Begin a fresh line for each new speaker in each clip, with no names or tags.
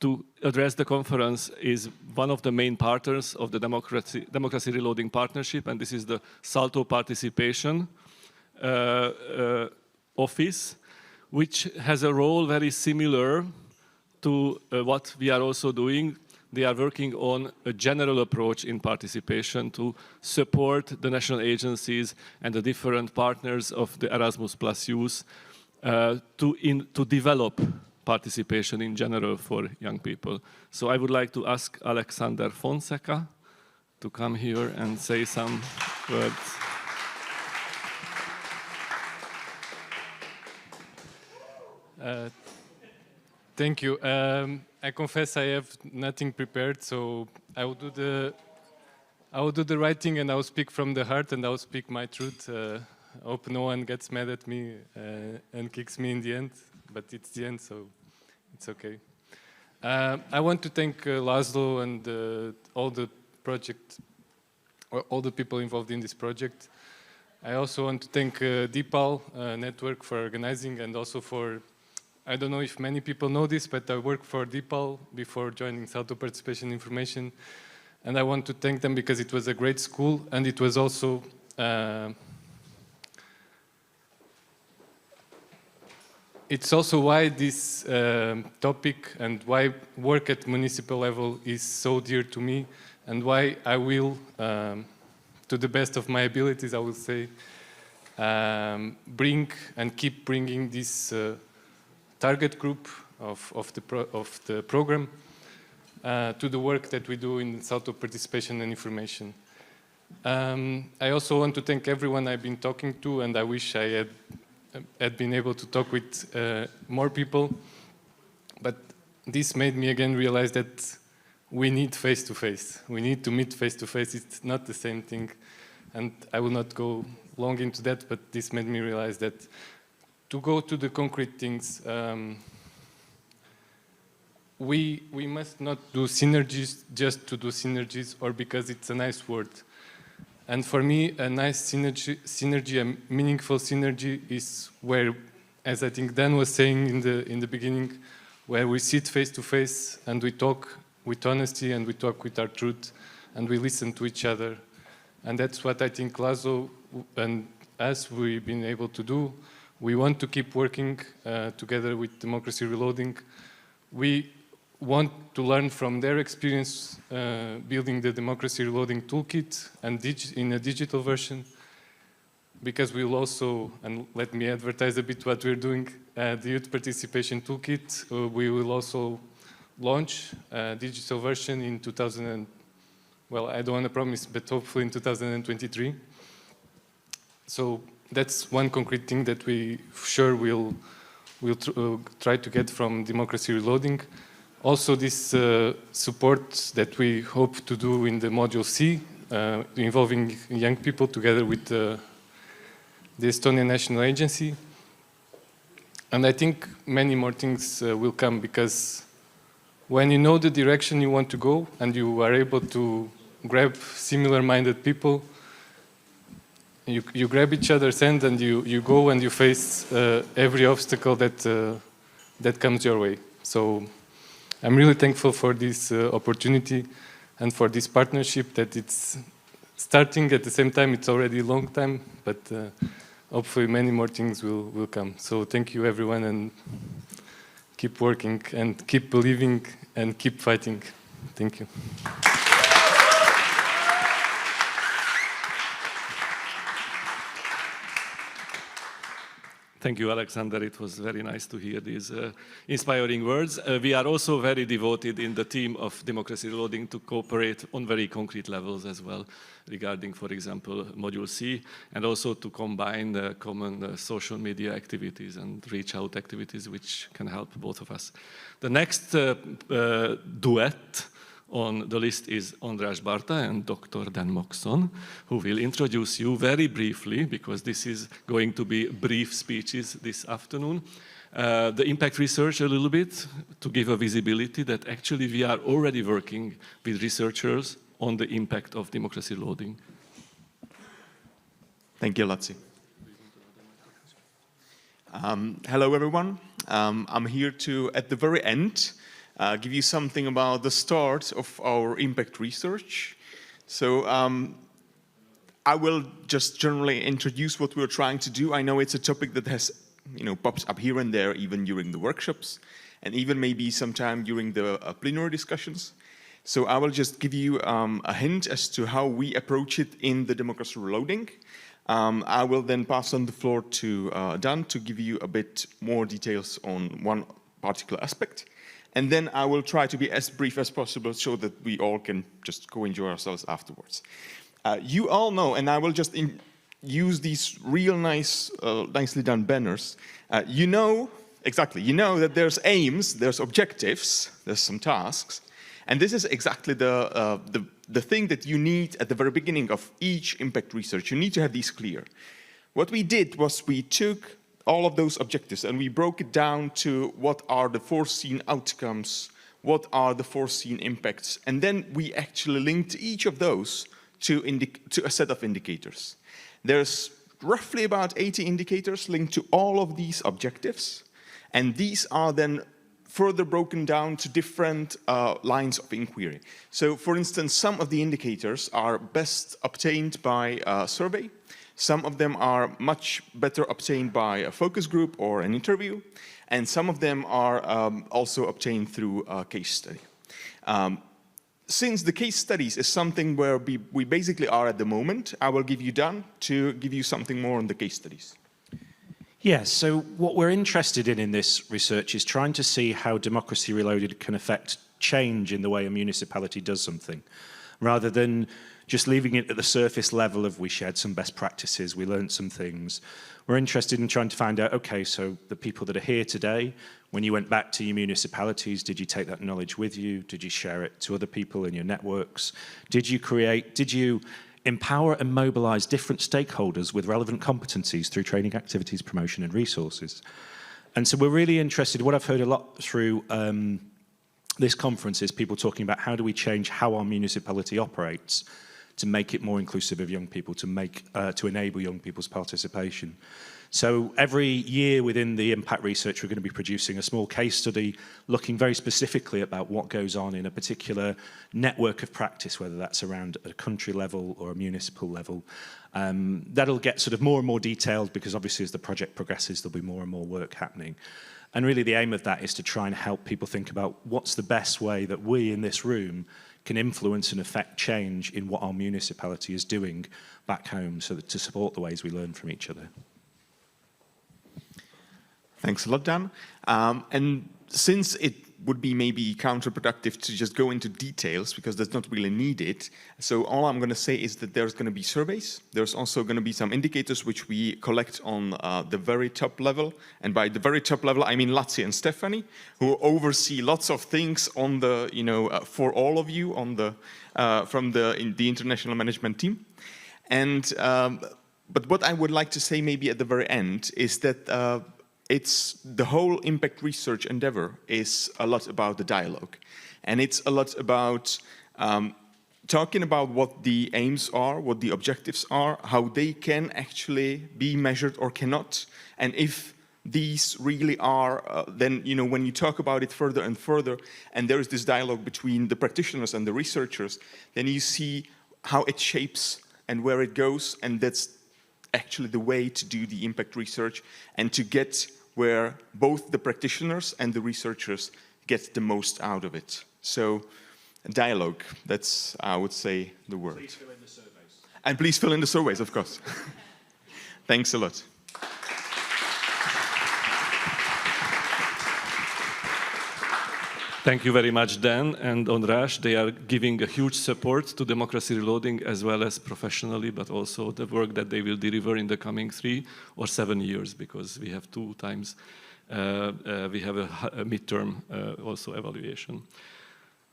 to address the conference is one of the main partners of the Democracy Reloading Partnership, and this is the Salto Participation Office, which has a role very similar to what we are also doing. They are working on a general approach in participation to support the national agencies and the different partners of the Erasmus Plus Youth to develop participation in general for young people. So I would like to ask Alexander Fonseca to come here and say some words.
Thank you. I confess I have nothing prepared, so I will do the writing and I will speak from the heart and I will speak my truth. Hope no one gets mad at me and kicks me in the end, but it's the end, so it's okay. I want to thank Laszlo and all the project, or all the people involved in this project. I also want to thank Deepal Network for organizing, and also for, I don't know if many people know this, but I worked for Deepal before joining Salto Participation Information. And I want to thank them because it was a great school, and it was also it's also why this topic and why work at municipal level is so dear to me, and why I will, to the best of my abilities, I will say, bring and keep bringing this target group of the program to the work that we do in Salto Participation and Information. I also want to thank everyone I've been talking to, and I wish I had been able to talk with more people, but this made me again realize that we need face-to-face. We need to meet face-to-face. It's not the same thing, and I will not go long into that, but this made me realize that to go to the concrete things, we must not do synergies just to do synergies or because it's a nice word. And for me, a nice synergy, a meaningful synergy is where, as I think Dan was saying in the beginning, where we sit face to face and we talk with honesty and we talk with our truth and we listen to each other. And that's what I think Laszlo and us, we've been able to do. We want to keep working together with Democracy Reloading. We want to learn from their experience building the Democracy Reloading Toolkit and in a digital version, because we'll also, and let me advertise a bit what we're doing, the Youth Participation Toolkit, we will also launch a digital version in 2000, well, I don't want to promise, but hopefully in 2023. So that's one concrete thing that we sure will try to get from Democracy Reloading. Also, this support that we hope to do in the Module C, involving young people together with the Estonian National Agency. And I think many more things will come, because when you know the direction you want to go and you are able to grab similar-minded people, you grab each other's hand and you go and you face every obstacle that comes your way. So I'm really thankful for this opportunity and for this partnership, that it's starting at the same time. It's already a long time, but hopefully many more things will come. So thank you, everyone, and keep working and keep believing and keep fighting. Thank you.
Thank you, Alexander. It was very nice to hear these inspiring words. We are also very devoted in the team of Democracy Reloading to cooperate on very concrete levels as well, regarding, for example, Module C, and also to combine the common social media activities and reach out activities, which can help both of us. The next duet on the list is András Barta and Dr. Dan Moxon, who will introduce you very briefly, because this is going to be brief speeches this afternoon, the impact research a little bit, to give a visibility that actually we are already working with researchers on the impact of Democracy Reloading.
Thank you, Laci. Hello, everyone. I'm here to, at the very end, give you something about the start of our impact research. So I will just generally introduce what we're trying to do. I know it's a topic that has, pops up here and there, even during the workshops, and even maybe sometime during the plenary discussions. So I will just give you a hint as to how we approach it in the Democracy Reloading. I will then pass on the floor to Dan to give you a bit more details on one particular aspect. And then I will try to be as brief as possible so that we all can just go enjoy ourselves afterwards. You all know, and I will just use these real nice, nicely done banners. You know that there's aims, there's objectives, there's some tasks. And this is exactly the thing that you need at the very beginning of each impact research. You need to have these clear. What we did was we took all of those objectives and we broke it down to what are the foreseen outcomes, what are the foreseen impacts, and then we actually linked each of those to a set of indicators. There's roughly about 80 indicators linked to all of these objectives, and these are then further broken down to different lines of inquiry. So, for instance, some of the indicators are best obtained by a survey. Some of them are much better obtained by a focus group or an interview. And some of them are also obtained through a case study. Since the case studies is something where we basically are at the moment, I will give you Dan to give you something more on the case studies.
Yes, so what we're interested in this research is trying to see how Democracy Reloaded can affect change in the way a municipality does something, rather than just leaving it at the surface level of we shared some best practices, we learned some things. We're interested in trying to find out, okay, so the people that are here today, when you went back to your municipalities, did you take that knowledge with you? Did you share it to other people in your networks? Did you empower and mobilize different stakeholders with relevant competencies through training activities, promotion and resources? And so we're really interested, what I've heard a lot through this conference is people talking about how do we change how our municipality operates to make it more inclusive of young people, to enable young people's participation. So every year within the impact research, we're going to be producing a small case study looking very specifically about what goes on in a particular network of practice, whether that's around a country level or a municipal level. That'll get sort of more and more detailed because obviously as the project progresses, there'll be more and more work happening. And really the aim of that is to try and help people think about what's the best way that we in this room can influence and affect change in what our municipality is doing back home so that to support the ways we learn from each other.
Thanks a lot, Dan. And since it would be maybe counterproductive to just go into details because that's not really needed, so all I'm going to say is that there's going to be surveys. There's also going to be some indicators which we collect on the very top level. And by the very top level, I mean Latsi and Stephanie, who oversee lots of things on the, for all of you on the from the international management team. And but what I would like to say maybe at the very end is that it's the whole impact research endeavor is a lot about the dialogue. And it's a lot about talking about what the aims are, what the objectives are, how they can actually be measured or cannot. And if these really are, then, when you talk about it further and further, and there is this dialogue between the practitioners and the researchers, then you see how it shapes and where it goes. And that's actually the way to do the impact research and to get where both the practitioners and the researchers get the most out of it. So dialogue, that's, I would say, the word.
Please fill in the surveys.
And please fill in the surveys, of course. Thanks a lot.
Thank you very much, Dan and Ondrash. They are giving a huge support to Democracy Reloading as well as professionally, but also the work that they will deliver in the coming 3 or 7 years, because we have 2 times, we have a midterm also evaluation.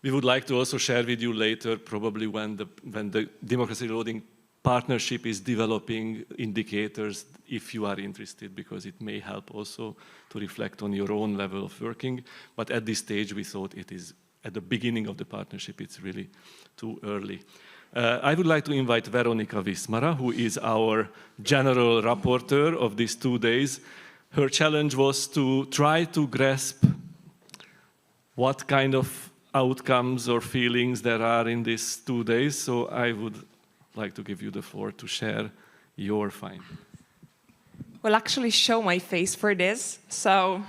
We would like to also share with you later, probably when the Democracy Reloading partnership is developing indicators, if you are interested, because it may help also to reflect on your own level of working. But at this stage, we thought it is at the beginning of the partnership, it's really too early. I would like to invite Veronika Wismara, who is our general rapporteur of these 2 days. Her challenge was to try to grasp what kind of outcomes or feelings there are in these 2 days. So I would like to give you the floor to share your findings.
Will actually show my face for this. So,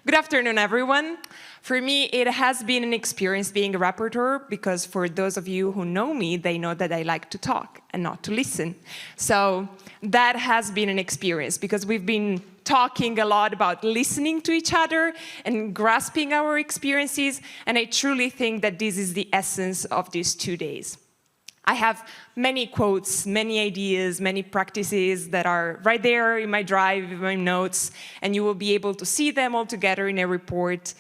good afternoon, everyone. For me, it has been an experience being a rapporteur, because for those of you who know me, they know that I like to talk and not to listen. So that has been an experience, because we've been talking a lot about listening to each other and grasping our experiences, and I truly think that this is the essence of these 2 days. I have many quotes, many ideas, many practices that are right there in my drive, in my notes, and you will be able to see them all together in a report.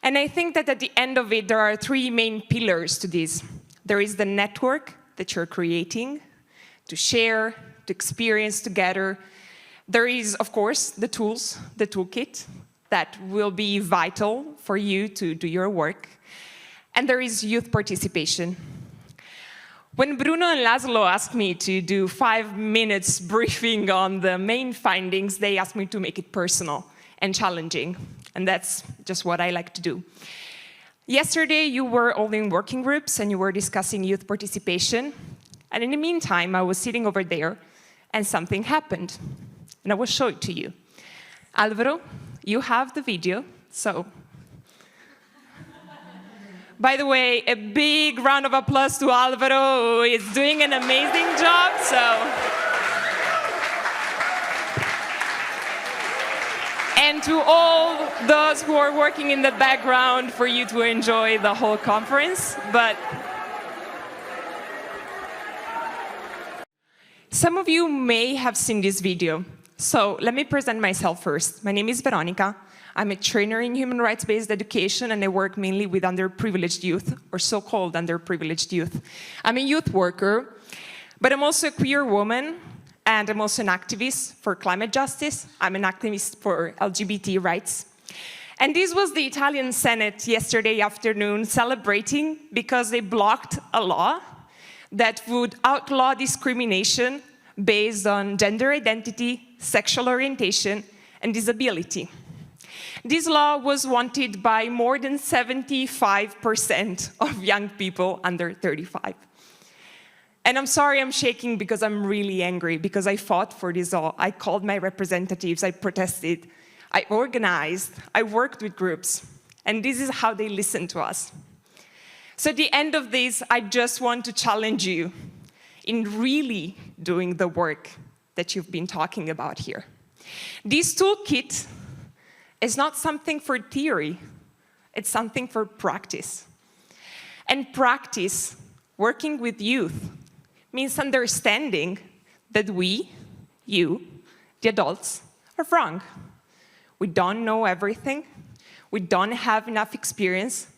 And I think that at the end of it, there are 3 main pillars to this. There is the network that you're creating to share, to experience together. There is, of course, the tools, the toolkit, that will be vital for you to do your work. And there is youth participation. When Bruno and Laszlo asked me to do 5 minutes briefing on the main findings, they asked me to make it personal and challenging. And that's just what I like to do. Yesterday, you were all in working groups and you were discussing youth participation. And in the meantime, I was sitting over there and something happened. And I will show it to you. Alvaro, you have the video, so. By the way, a big round of applause to Alvaro, who is doing an amazing job, And to all those who are working in the background for you to enjoy the whole conference. But some of you may have seen this video. So let me present myself first. My name is Veronica. I'm a trainer in human rights-based education, and I work mainly with underprivileged youth, or so-called underprivileged youth. I'm a youth worker, but I'm also a queer woman, and I'm also an activist for climate justice. I'm an activist for LGBT rights. And this was the Italian Senate yesterday afternoon celebrating because they blocked a law that would outlaw discrimination based on gender identity, sexual orientation, and disability. This law was wanted by more than 75% of young people under 35. And I'm sorry I'm shaking because I'm really angry, because I fought for this law. I called my representatives, I protested, I organized, I worked with groups, and this is how they listened to us. So at the end of this, I just want to challenge you in really doing the work that you've been talking about here. This toolkit is not something for theory, it's something for practice. And practice, working with youth, means understanding that we, you, the adults, are wrong. We don't know everything, we don't have enough experience,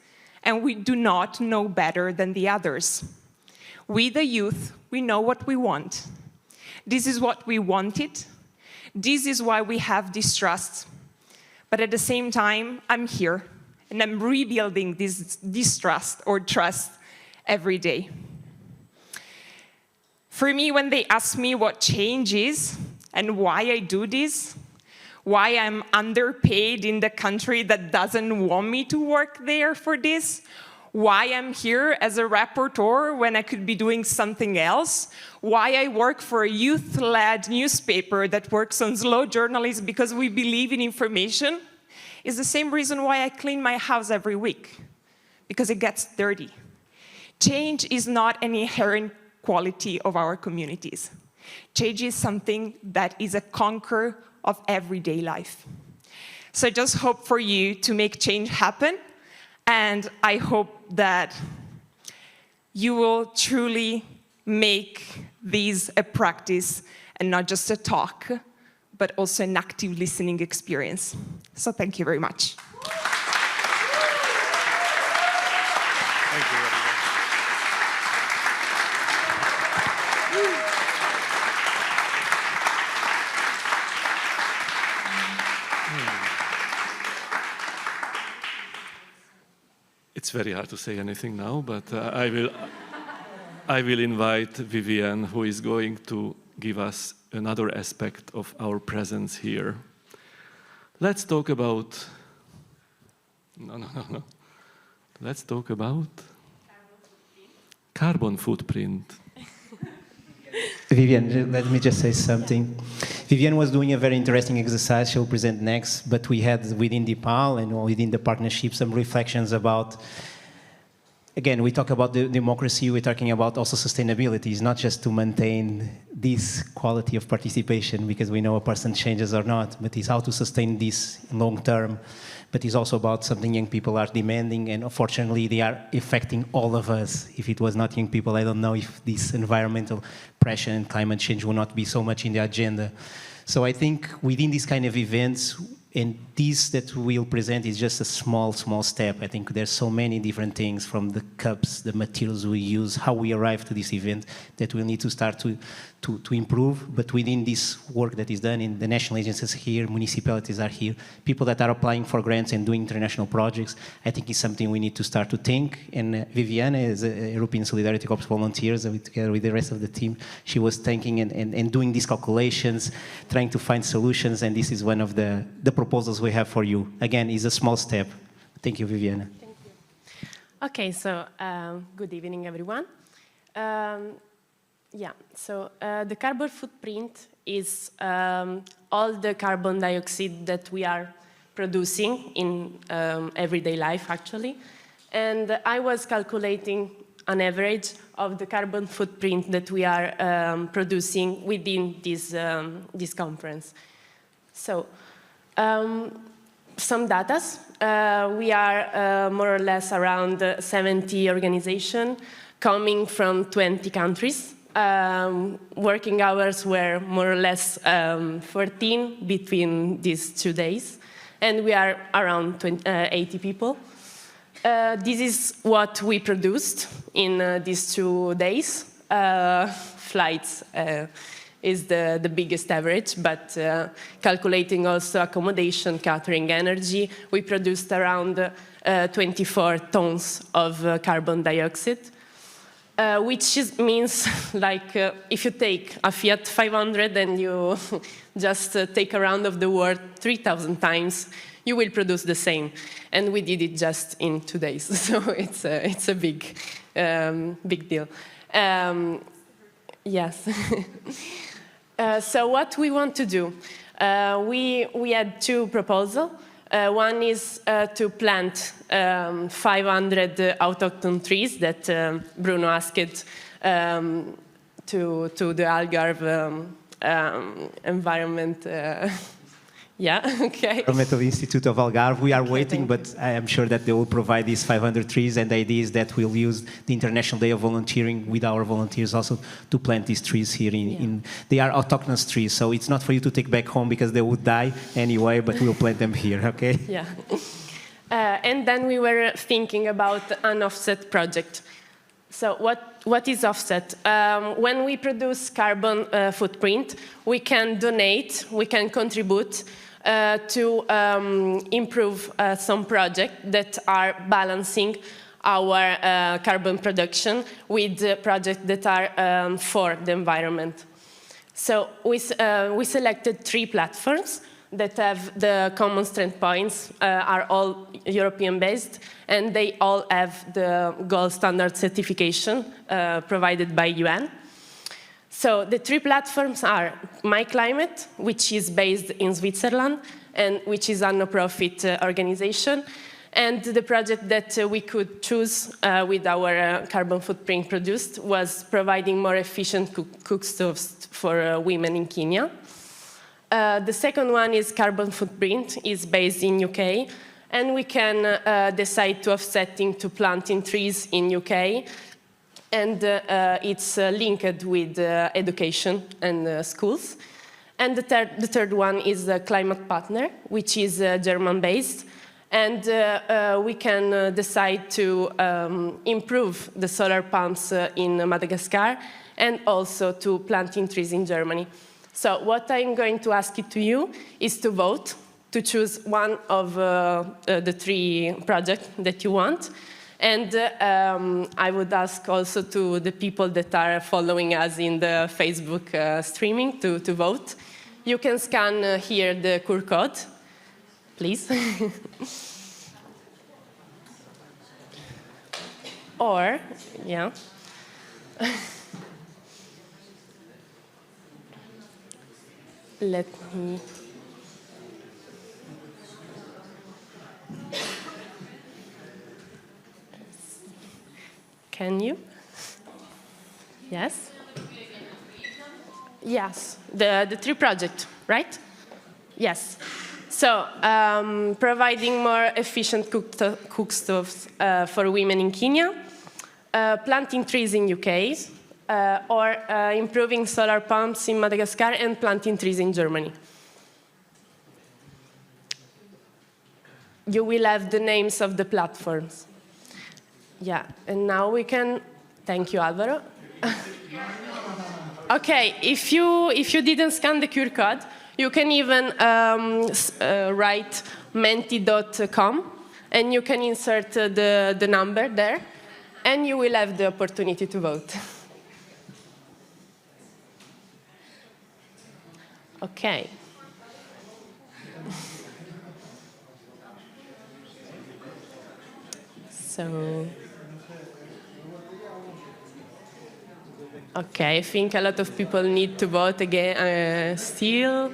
and we do not know better than the others. We, the youth, we know what we want. This is what we wanted. This is why we have distrust. But at the same time, I'm here, and I'm rebuilding this distrust or trust every day. For me, when they ask me what change is and why I do this, why I'm underpaid in the country that doesn't want me to work there for this, why I'm here as a rapporteur when I could be doing something else, why I work for a youth-led newspaper that works on slow journalism because we believe in information, is the same reason why I clean my house every week, because it gets dirty. Change is not an inherent quality of our communities. Change is something that is a conquer of everyday life. So I just hope for you to make change happen, and I hope that you will truly make these a practice and not just a talk, but also an active listening experience. So thank you very much.
Thank you.
It's very hard to say anything now, but I will invite Vivian, who is going to give us another aspect of our presence here. Let's talk about... No. Let's talk about carbon footprint.
Viviane, let me just say something. Viviane was doing a very interesting exercise she'll present next, but we had within DePaul and within the partnership some reflections about, again, we talk about the democracy, we're talking about also sustainability. It's not just to maintain this quality of participation because we know a person changes or not, but it's how to sustain this long term. But it's also about something young people are demanding, and unfortunately they are affecting all of us. If it was not young people, I don't know if this environmental pressure and climate change will not be so much in the agenda. So I think within these kind of events, and this that we'll present is just a small step. I think there's so many different things, from the cups, the materials we use, how we arrive to this event, that we'll need to start to improve. But within this work that is done, in the national agencies here, municipalities are here, people that are applying for grants and doing international projects, I think it's something we need to start to think. And Viviane, as a European Solidarity Corps volunteers, together with the rest of the team, she was thinking and doing these calculations, trying to find solutions, and this is one of the proposals we have for you. Again, it's a small step. Thank you, Viviane.
Thank you. Okay, so good evening, everyone. The carbon footprint is all the carbon dioxide that we are producing in everyday life, actually. And I was calculating an average of the carbon footprint that we are producing within this conference. So, some data. We are more or less around 70 organizations coming from 20 countries. Working hours were more or less 14 between these 2 days, and we are around 80 people. This is what we produced in these 2 days. Flights is the biggest average, but calculating also accommodation, catering, energy, we produced around 24 tons of carbon dioxide. Which means, like, if you take a Fiat 500 and you just take a round of the world 3,000 times, you will produce the same. And we did it just in 2 days, so it's a big deal. Yes. So what we want to do, we had 2 proposals. One is to plant 500 autochthon trees that Bruno asked to the Algarve environment. Yeah, okay.
Environmental Institute of Algarve. We are waiting, but I am sure that they will provide these 500 trees, and the idea is that we'll use the International Day of Volunteering with our volunteers also to plant these trees here. They are autochthonous trees, so it's not for you to take back home because they would die anyway, but we'll plant them here, okay?
Yeah. And then we were thinking about an offset project. So what is offset? When we produce carbon footprint, we can donate, we can contribute to improve some projects that are balancing our carbon production with projects that are for the environment. So we selected 3 platforms that have the common strength points, are all European-based, and they all have the gold standard certification provided by UN. So the 3 platforms are MyClimate, which is based in Switzerland, and which is a no-profit organization, and the project that we could choose with our carbon footprint produced was providing more efficient cook stoves for women in Kenya. The second one is Carbon Footprint, is based in UK, and we can decide to offsetting to planting trees in UK, and it's linked with education and schools. And the third one is the Climate Partner, which is German-based, and we can decide to improve the solar pumps in Madagascar, and also to planting trees in Germany. So what I'm going to ask you is to vote, to choose one of the 3 projects that you want. And I would ask also to the people that are following us in the Facebook streaming to vote. You can scan here the QR code, please. Or, yeah. Let me. Can you? Yes? Yes, the tree project, right? Yes. So, providing more efficient cookstoves for women in Kenya, planting trees in UK, or improving solar pumps in Madagascar and planting trees in Germany. You will have the names of the platforms. Yeah, and now we can, thank you, Alvaro. Okay, if you didn't scan the QR code, you can even write menti.com, and you can insert the number there, and you will have the opportunity to vote. Okay. So, okay, I think a lot of people need to vote again still.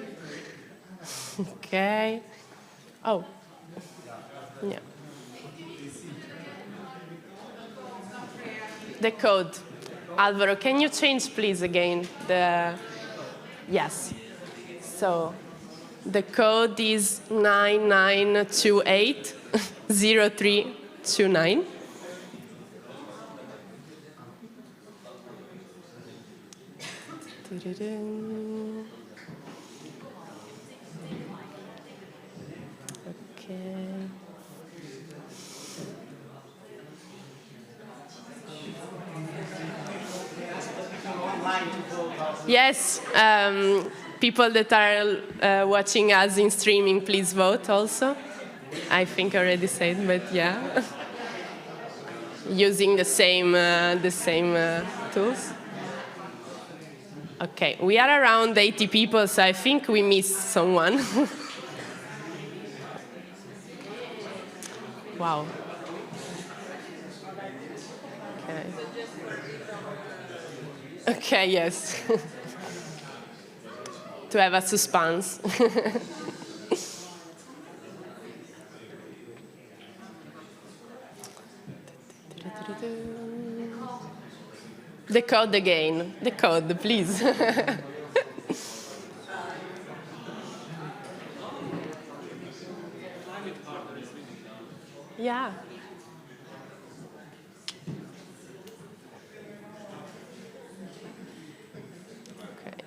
Okay. Oh, yeah. The code. Alvaro, can you change, please, again? Yes. So, the code is 99280329. Okay. Yes, people that are watching us in streaming, please vote also. I think I already said, but yeah. Using the same tools. Okay, we are around 80 people, so I think we missed someone. Wow. Okay. Okay, yes. To have a suspense. The code again. The code, please. Yeah. Okay.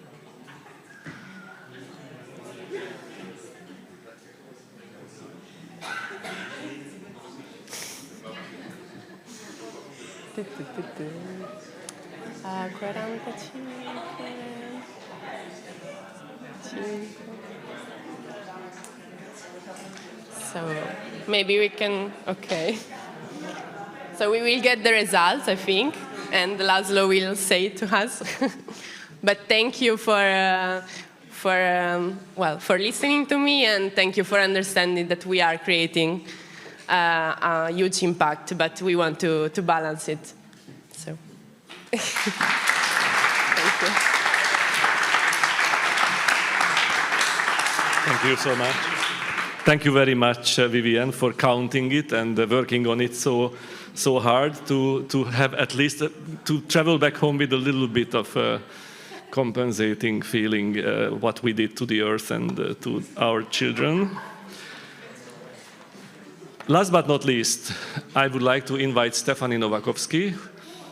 Ah, 45. So maybe we can, okay. So we will get the results, I think, and Laszlo will say it to us. But thank you for listening to me, and thank you for understanding that we are creating a huge impact, but we want to balance it. So, thank you.
Thank you so much. Thank you very much, Vivian, for counting it and working on it so hard to have at least to travel back home with a little bit of compensating feeling what we did to the earth and to our children. Last but not least, I would like to invite Stefanie Nowakovsky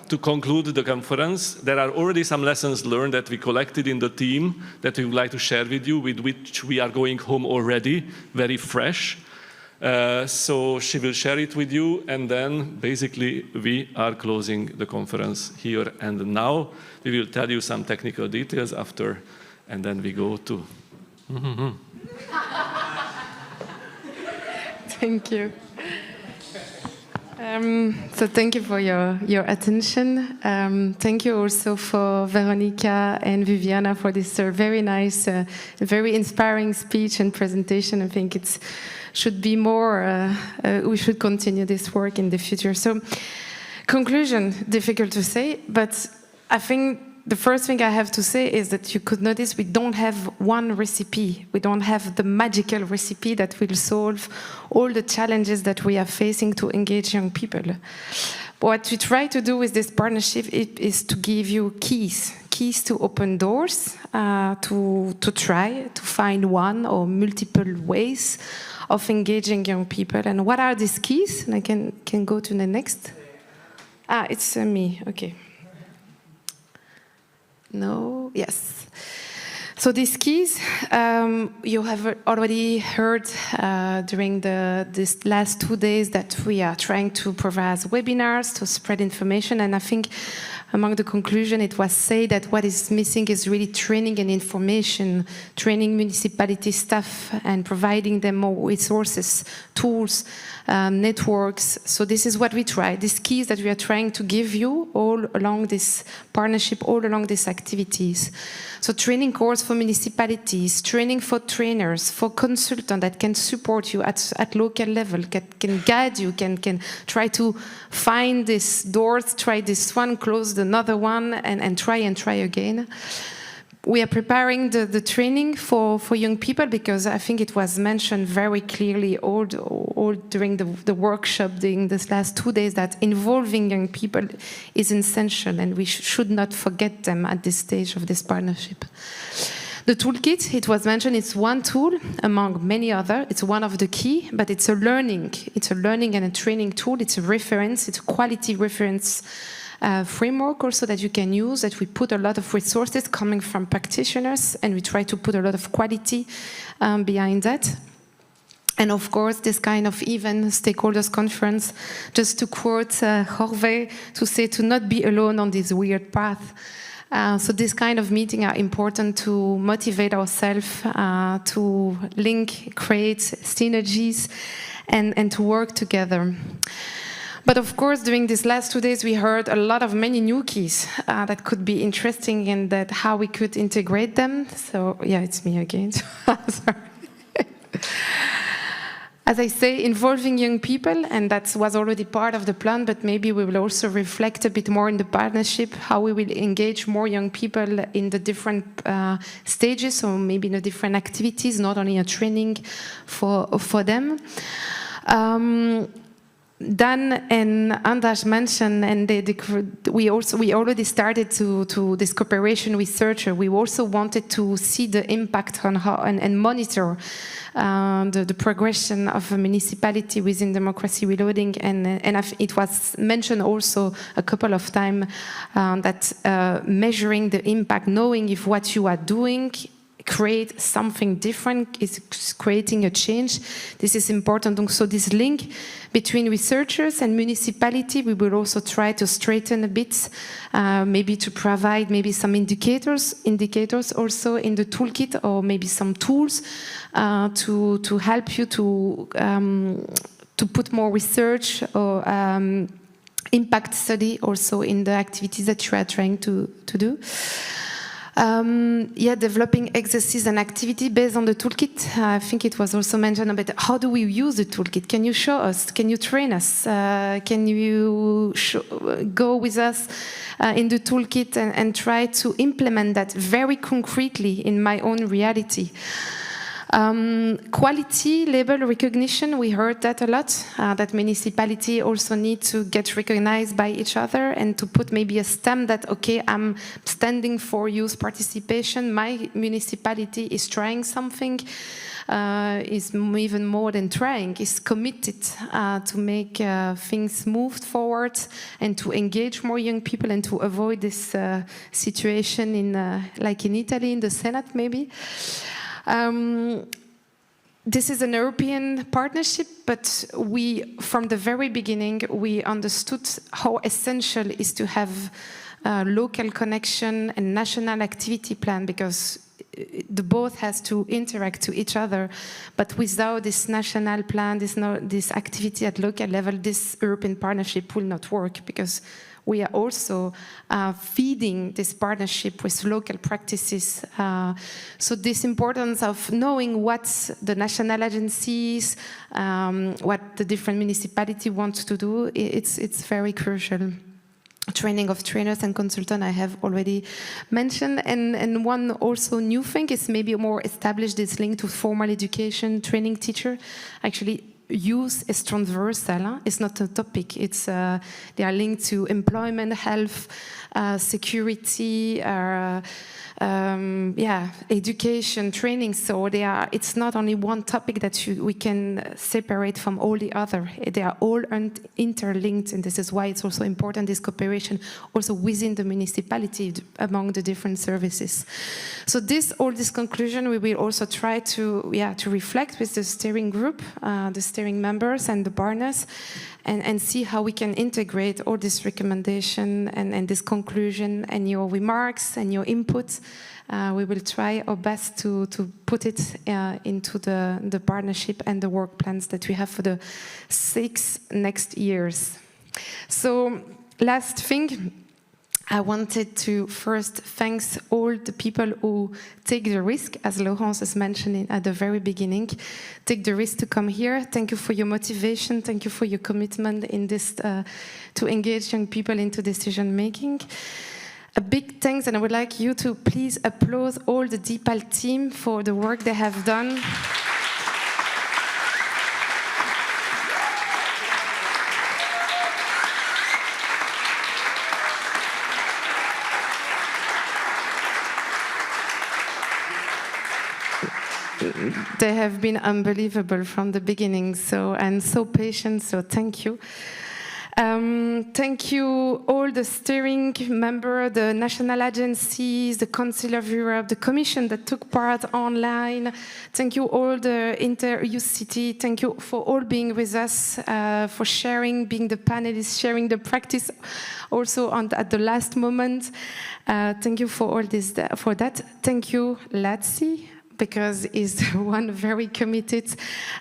to conclude the conference. There are already some lessons learned that we collected in the team that we would like to share with you, with which we are going home already, very fresh. So she will share it with you, and then basically we are closing the conference here and now. We will tell you some technical details after, and then we go to...
Thank you. So thank you for your attention. Thank you also for Veronica and Viviana for this very nice, very inspiring speech and presentation. I think it should be more, we should continue this work in the future. So Conclusion, difficult to say, but I think the first thing I have to say is that you could notice we don't have one recipe. We don't have the magical recipe that will solve all the challenges that we are facing to engage young people. What we try to do with this partnership is to give you keys to open doors, to try to find one or multiple ways of engaging young people. And what are these keys? And I can go to the next. It's me, okay. No, yes. So these keys, you have already heard during these last 2 days that we are trying to provide webinars to spread information, and I think among the conclusion it was said that what is missing is really training and information, training municipality staff and providing them more resources, tools, networks. So this is what we try, these keys that we are trying to give you all along this partnership, all along these activities. So training course for municipalities, training for trainers, for consultants that can support you at local level, can guide you, can try to find these doors, try this one, close another one, and try again. We are preparing the training for young people because I think it was mentioned very clearly all during the workshop during this last 2 days that involving young people is essential and we should not forget them at this stage of this partnership. The toolkit, it was mentioned, it's one tool among many other. It's one of the key, but it's a learning and a training tool. It's a reference, it's a quality reference framework also that you can use, that we put a lot of resources coming from practitioners and we try to put a lot of quality behind that. And of course, this kind of event, stakeholders conference, just to quote Jorge, to say to not be alone on this weird path. So this kind of meeting are important to motivate ourselves, to link, create synergies, and to work together. But of course, during these last 2 days, we heard many new keys that could be interesting and that how we could integrate them. So yeah, it's me again. Sorry. As I say, involving young people, and that was already part of the plan, but maybe we will also reflect a bit more in the partnership, how we will engage more young people in the different stages, or maybe in the different activities, not only a training for them. Dan and Anders mentioned, and we already started to this cooperation with Searcher. We also wanted to see the impact on how and monitor the progression of a municipality within Democracy Reloading, and it was mentioned also a couple of times that measuring the impact, knowing if what you are doing create something different, is creating a change. This is important. So this link between researchers and municipality, we will also try to straighten a bit, maybe to provide maybe some indicators also in the toolkit, or maybe some tools to help you to put more research or impact study also in the activities that you are trying to do. Developing exercises and activity based on the toolkit. I think it was also mentioned about how do we use the toolkit? Can you show us? Can you train us? Can you go with us in the toolkit and try to implement that very concretely in my own reality? Quality label recognition, we heard that a lot, that municipality also need to get recognized by each other and to put maybe a stamp that, okay, I'm standing for youth participation, my municipality is trying something, is even more than trying, is committed to make things move forward and to engage more young people and to avoid this situation like in Italy, in the Senate maybe. This is an European partnership, but from the very beginning, we understood how essential it is to have local connection and national activity plan, because the both has to interact to each other. But without this national plan, this activity at local level, this European partnership will not work, because we are also feeding this partnership with local practices. So this importance of knowing what the national agencies, what the different municipalities want to do, it's very crucial. Training of trainers and consultants I have already mentioned, and one also new thing is maybe more established, this link to formal education, training teacher. Actually, youth is transversal. It's not a topic. It's they are linked to employment, health, security, education, training. So it's not only one topic that we can separate from all the other. They are all interlinked, and this is why it's also important, this cooperation also within the municipality among the different services. So all this conclusion, we will also try to reflect with the steering group, the steering members and the partners, and see how we can integrate all this recommendation and this conclusion and your remarks and your input. We will try our best to put it into the partnership and the work plans that we have for the 6 next years. So last thing, I wanted to first thank all the people who take the risk, as Laurence was mentioning at the very beginning, take the risk to come here. Thank you for your motivation. Thank you for your commitment in this to engage young people into decision making. A big thanks, and I would like you to please applaud all the DPAL team for the work they have done. They have been unbelievable from the beginning, and so patient, so thank you. Thank you all the steering members, the national agencies, the Council of Europe, the Commission that took part online. Thank you all the Inter-Youth City. Thank you for all being with us, for sharing, being the panelists, sharing the practice also at the last moment. Thank you for all this, for that. Thank you, Lazzi, because he's one very committed,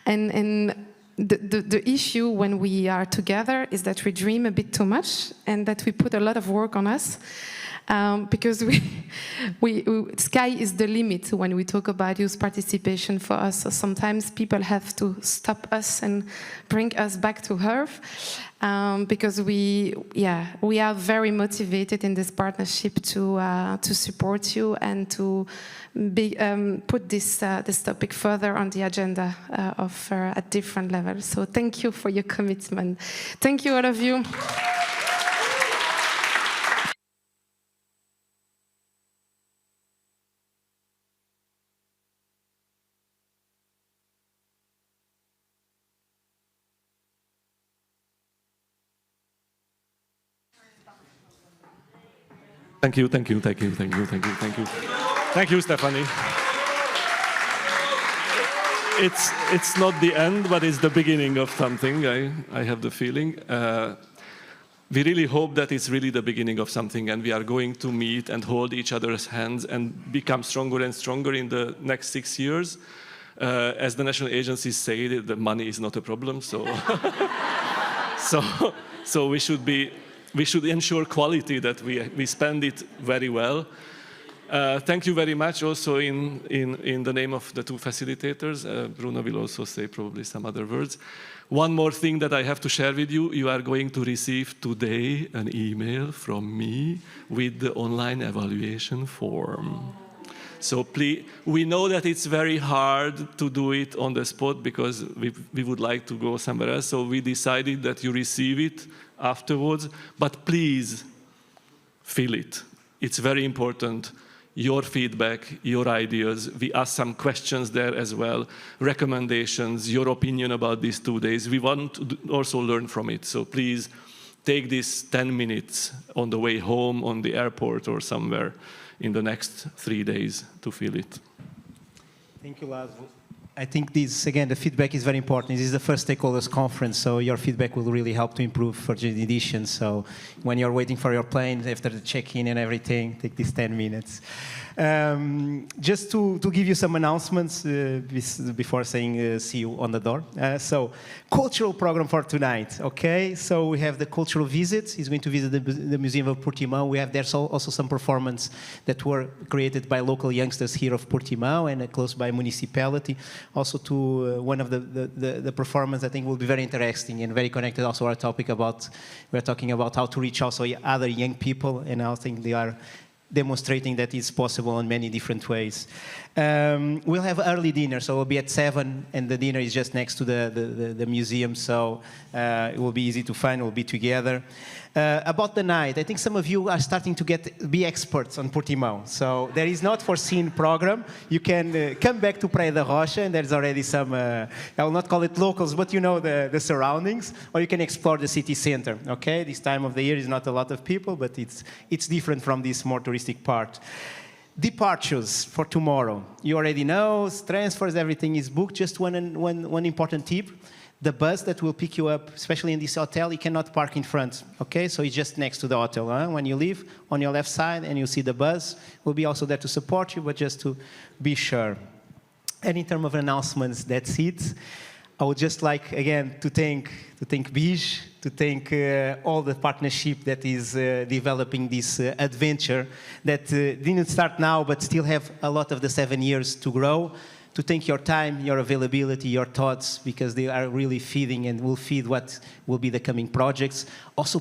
and the issue when we are together is that we dream a bit too much and that we put a lot of work on us, because sky is the limit when we talk about youth participation for us. So sometimes people have to stop us and bring us back to earth, because we are very motivated in this partnership to support you and to put this topic further on the agenda at different levels. So thank you for your commitment. Thank you, all of you.
Thank you, Stephanie. It's not the end, but it's the beginning of something, I have the feeling. We really hope that it's really the beginning of something, and we are going to meet and hold each other's hands and become stronger and stronger in the next 6 years. As the national agencies say, the money is not a problem, so so we should ensure quality, that we spend it very well. Thank you very much also in the name of the two facilitators. Bruno will also say probably some other words. One more thing that I have to share with you. You are going to receive today an email from me with the online evaluation form. So please, we know that it's very hard to do it on the spot because we would like to go somewhere else. So we decided that you receive it afterwards, but please fill it. It's very important. Your feedback, your ideas. We ask some questions there as well, recommendations, your opinion about these 2 days. We want to also learn from it. So please take this 10 minutes on the way home, on the airport or somewhere in the next 3 days to fill it.
Thank you, Laszlo. I think this, again, the feedback is very important. This is the first stakeholders conference, so your feedback will really help to improve for the edition. So when you're waiting for your plane, after the check-in and everything, take these 10 minutes. Just to give you some announcements before saying see you on the door. So, cultural program for tonight, okay? So we have the cultural visit. He's going to visit the Museum of Portimão. We have there also some performance that were created by local youngsters here of Portimão and close by municipality. Also to one of the performance I think will be very interesting and very connected also our topic about, we're talking about how to reach also other young people, and I think they are demonstrating that it's possible in many different ways. We'll have early dinner, so we'll be at 7, and the dinner is just next to the museum, so it will be easy to find, we'll be together. About the night, I think some of you are starting to be experts on Portimão, so there is not foreseen program. You can come back to Praia da Rocha, and there's already some, I will not call it locals, but you know the surroundings, or you can explore the city center, okay? This time of the year is not a lot of people, but it's different from this more touristic part. Departures for tomorrow. You already know, transfers, everything is booked. Just one important tip. The bus that will pick you up, especially in this hotel, you cannot park in front, okay? So it's just next to the hotel. Huh? When you leave, on your left side, and you see the bus, we'll be also there to support you, but just to be sure. And in terms of announcements, that's it. I would just like, again, to thank Bij, to thank all the partnership that is developing this adventure that didn't start now, but still have a lot of the 7 years to grow. To thank your time, your availability, your thoughts, because they are really feeding and will feed what will be the coming projects. Also,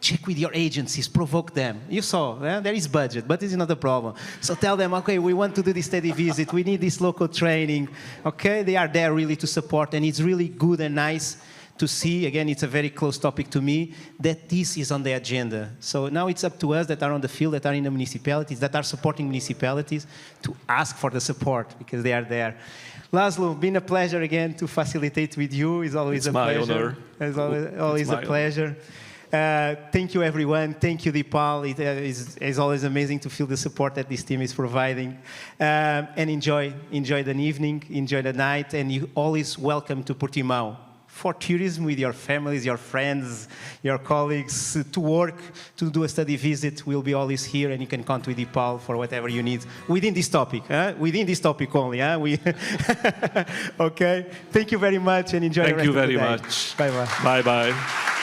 check with your agencies, provoke them. You saw, there is budget, but this is not a problem. So tell them, okay, we want to do this study visit, we need this local training, okay? They are there really to support, and it's really good and nice to see, again, it's a very close topic to me, that this is on the agenda. So now it's up to us that are on the field, that are in the municipalities, that are supporting municipalities, to ask for the support, because they are there. Laszlo, been a pleasure again to facilitate with you. It's always a pleasure. It's always a pleasure. Thank you, everyone. Thank you, Dipal. It is always amazing to feel the support that this team is providing. And enjoy the evening, enjoy the night, and you always welcome to Portimão for tourism with your families, your friends, your colleagues, to work, to do a study visit. We'll be always here, and you can count with Dipal for whatever you need within this topic. Within this topic only. Okay. Thank you very much, and enjoy the rest of the day.
Thank you very much.
Bye-bye.
Bye-bye.